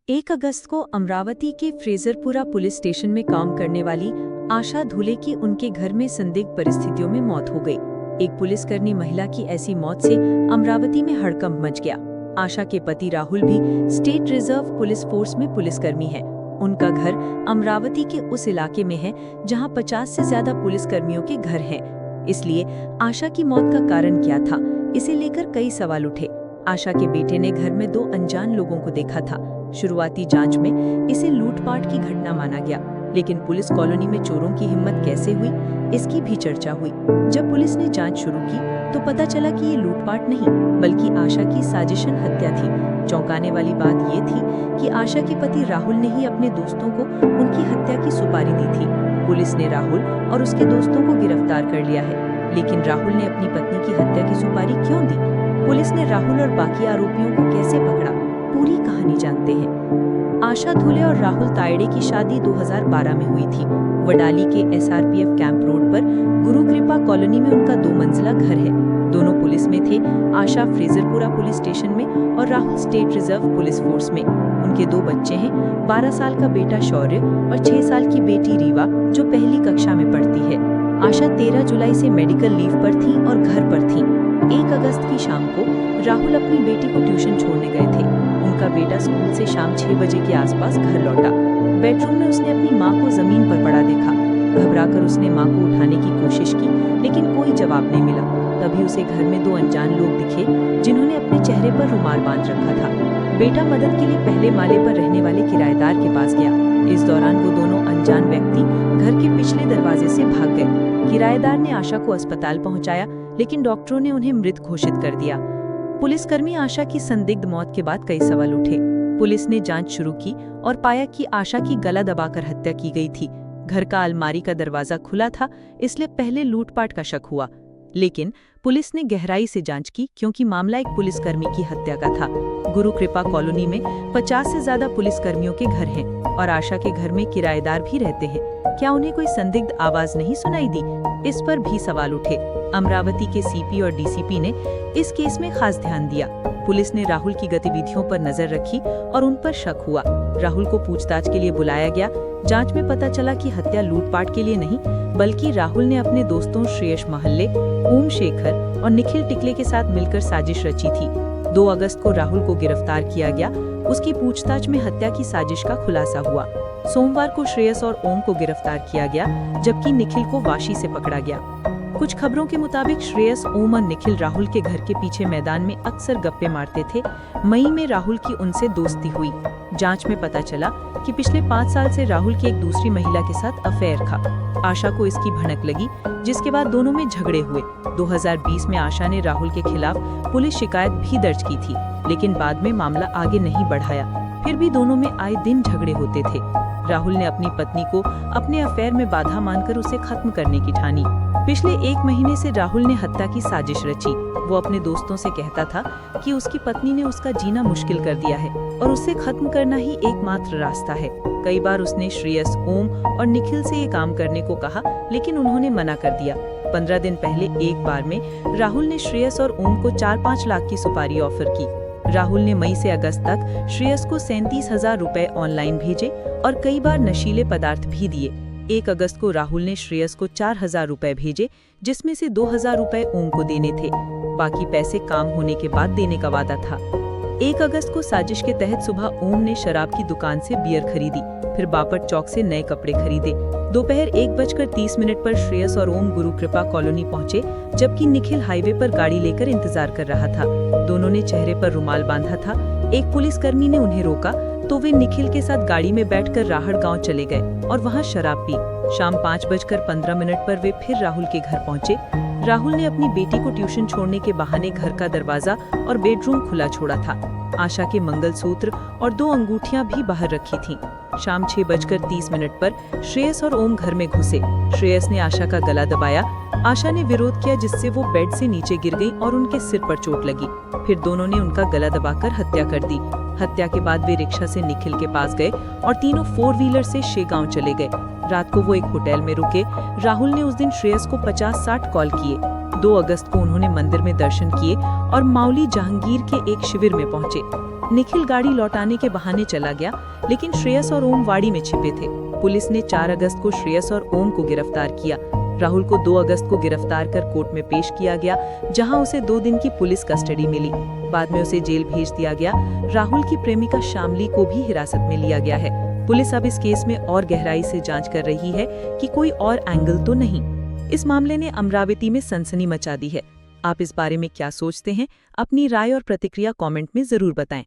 1 अगस्त को अमरावती के Frezarpura police station में काम करने वाली आशा धुले की उनके घर में संदिग्ध परिस्थितियों में मौत हो गई। एक पुलिसकर्मी महिला की ऐसी मौत से अमरावती में हड़कंप मच गया। आशा के पति राहुल भी स्टेट रिजर्व पुलिस फोर्स में पुलिसकर्मी हैं। उनका घर अमरावती के उस इलाके में है जहां 50 से ज्यादा पुलिसकर्मियों के घर हैं। इसलिए आशा की मौत का कारण क्या था, इसे लेकर कई सवाल उठे। आशा के बेटे ने घर में 2 अनजान लोगों को देखा था। शुरुआती जांच में इसे लूटपाट की घटना माना गया, लेकिन पुलिस कॉलोनी में चोरों की हिम्मत कैसे हुई, इसकी भी चर्चा हुई। जब पुलिस ने जांच शुरू की तो पता चला कि ये लूटपाट नहीं बल्कि आशा की साजिशन हत्या थी। चौंकाने वाली बात ये थी कि आशा के पति राहुल ने ही अपने दोस्तों को उनकी हत्या की सुपारी दी थी। पुलिस ने राहुल और उसके दोस्तों को गिरफ्तार कर लिया है, लेकिन राहुल ने अपनी पत्नी की हत्या की सुपारी क्यों दी? पुलिस ने राहुल और बाकी आरोपियों को कैसे पकड़ा? पूरी कहानी जानते हैं। आशा धुले और राहुल तायड़े की शादी 2012 में हुई थी। वडाली के SRPF कैंप रोड पर गुरु कृपा कॉलोनी में उनका 2 मंजिला घर है। दोनों पुलिस में थे। आशा फ्रेजरपुरा पुलिस स्टेशन में और Rahul state reserve police force में। उनके 2 बच्चे हैं, 12 साल का बेटा शौर्य और 6 साल की बेटी रीवा, जो पहली कक्षा में पढ़ती है। आशा 13 जुलाई से मेडिकल लीव पर थी और घर पर थी। 1 अगस्त की शाम को राहुल अपनी बेटी को ट्यूशन छोड़ने गए थे। उनका बेटा स्कूल से शाम 6 बजे के आसपास घर लौटा। बेडरूम में उसने अपनी मां को जमीन पर पड़ा देखा। घबराकर उसने मां को उठाने की कोशिश की, लेकिन कोई जवाब नहीं मिला। तभी उसे घर में 2 अनजान लोग दिखे, जिन्होंने अपने चेहरे पर रुमाल बांध रखा था। बेटा मदद के लिए पहले माले पर रहने वाले किराएदार के पास गया। इस दौरान वो दोनों अनजान व्यक्ति घर के पिछले दरवाजे से भाग गए। किराएदार ने आशा को अस्पताल पहुंचाया, लेकिन डॉक्टरों ने उन्हें मृत घोषित कर दिया। पुलिसकर्मी आशा की संदिग्ध मौत के बाद कई सवाल उठे। पुलिस ने जांच शुरू की और पाया कि आशा की गला दबाकर हत्या की गई थी। घर का अलमारी का दरवाजा खुला था, इसलिए पहले लूटपाट का शक हुआ। लेकिन पुलिस ने गहराई से जांच की, क्योंकि मामला एक पुलिसकर्मी की हत्या का था। गुरु कृपा कॉलोनी में 50 से ज्यादा पुलिसकर्मियों के घर हैं और आशा के घर में किराएदार भी रहते हैं। क्या उन्हें कोई संदिग्ध आवाज नहीं सुनाई दी? इस पर भी सवाल उठे। अमरावती के CP और DCP ने इस केस में खास ध्यान दिया। पुलिस ने राहुल की गतिविधियों पर नजर रखी और उन पर शक हुआ। राहुल को पूछताछ के लिए बुलाया गया। जांच में पता चला कि हत्या लूटपाट के लिए नहीं, बल्कि राहुल ने अपने दोस्तों श्रेयस महल्ले, ओम शेखर और निखिल टिकले के साथ मिलकर साजिश रची थी। 2 अगस्त को राहुल को गिरफ्तार किया गया। उसकी पूछताछ में हत्या की साजिश का खुलासा हुआ। सोमवार को श्रेयस और ओम को गिरफ्तार किया गया, जबकि निखिल को वाशी से पकड़ा गया। कुछ खबरों के मुताबिक श्रेयस, ओम और निखिल राहुल के घर के पीछे मैदान में अक्सर गप्पे मारते थे। मई में राहुल की उनसे दोस्ती हुई। जांच में पता चला कि पिछले 5 साल से राहुल की एक दूसरी महिला के साथ अफेयर था। आशा को इसकी भनक लगी, जिसके बाद दोनों में झगड़े हुए। 2020 में आशा ने राहुल के खिलाफ पुलिस शिकायत भी दर्ज की थी, लेकिन बाद में मामला आगे नहीं बढ़ाया। फिर भी दोनों में आए दिन झगड़े होते थे। राहुल ने अपनी पत्नी को अपने अफेयर में बाधा मानकर उसे खत्म करने की ठानी। पिछले 1 महीने से राहुल ने हत्या की साजिश रची। वो अपने दोस्तों से कहता था कि उसकी पत्नी ने उसका जीना मुश्किल कर दिया है और उसे खत्म करना ही एकमात्र रास्ता है। कई बार उसने श्रेयस, ओम और निखिल से ये काम करने को कहा, लेकिन उन्होंने मना कर दिया। 15 दिन पहले एक बार में राहुल ने श्रेयस और ओम को 4-5 लाख की सुपारी ऑफर की। राहुल ने मई से अगस्त तक श्रेयस को 37,000 रुपए ऑनलाइन भेजे और कई बार नशीले पदार्थ भी दिए। 1 अगस्त को राहुल ने श्रेयस को 4,000 रुपए भेजे, जिसमें से 2,000 रुपए ओम को देने थे। बाकी पैसे काम होने के बाद देने का वादा था। 1 अगस्त को साजिश के तहत सुबह ओम ने शराब की दुकान से बियर खरीदी, फिर बापट चौक से नए कपड़े खरीदे। दोपहर 1:30 पर श्रेयस और ओम गुरु कृपा कॉलोनी पहुंचे, जबकि निखिल हाईवे पर गाड़ी लेकर इंतजार कर रहा था। दोनों ने चेहरे पर रुमाल बांधा था। एक पुलिसकर्मी ने उन्हें रोका तो वे निखिल के साथ गाड़ी में बैठकर राहड़ गांव चले गए और वहां शराब पी। शाम 5:15 पर वे फिर राहुल के घर पहुंचे। राहुल ने अपनी बेटी को ट्यूशन छोड़ने के बहाने घर का दरवाजा और बेडरूम खुला छोड़ा था। आशा के मंगलसूत्र और 2 अंगूठियां भी बाहर रखी थीं। शाम 6:30 पर श्रेयस और ओम घर में घुसे। श्रेयस ने आशा का गला दबाया। आशा ने विरोध किया, जिससे वो बेड से नीचे गिर गई और उनके सिर पर चोट लगी। फिर दोनों ने उनका गला दबाकर हत्या कर दी। हत्या के बाद वे रिक्शा से निखिल के पास गए और तीनों 4 व्हीलर से शेगांव चले गए। रात को वो एक होटल में रुके। राहुल ने उस दिन श्रेयस को 50-60 कॉल किए। 2 अगस्त को उन्होंने मंदिर में दर्शन किए और माउली जहांगीर के एक शिविर में पहुंचे। निखिल गाड़ी लौटाने के बहाने चला गया, लेकिन श्रेयस और ओम वाड़ी में छिपे थे। पुलिस ने 4 अगस्त को श्रेयस और ओम को गिरफ्तार किया। राहुल को 2 अगस्त को गिरफ्तार कर कोर्ट में पेश किया गया, जहां उसे 2 दिन की पुलिस कस्टडी मिली। बाद में उसे जेल भेज दिया गया। राहुल की प्रेमिका शामली को भी हिरासत में लिया गया है। पुलिस अब इस केस में और गहराई से जांच कर रही है कि कोई और एंगल तो नहीं। इस मामले ने अमरावती में सनसनी मचा दी है। आप इस बारे में क्या सोचते हैं? अपनी राय और प्रतिक्रिया कमेंट में जरूर बताएं।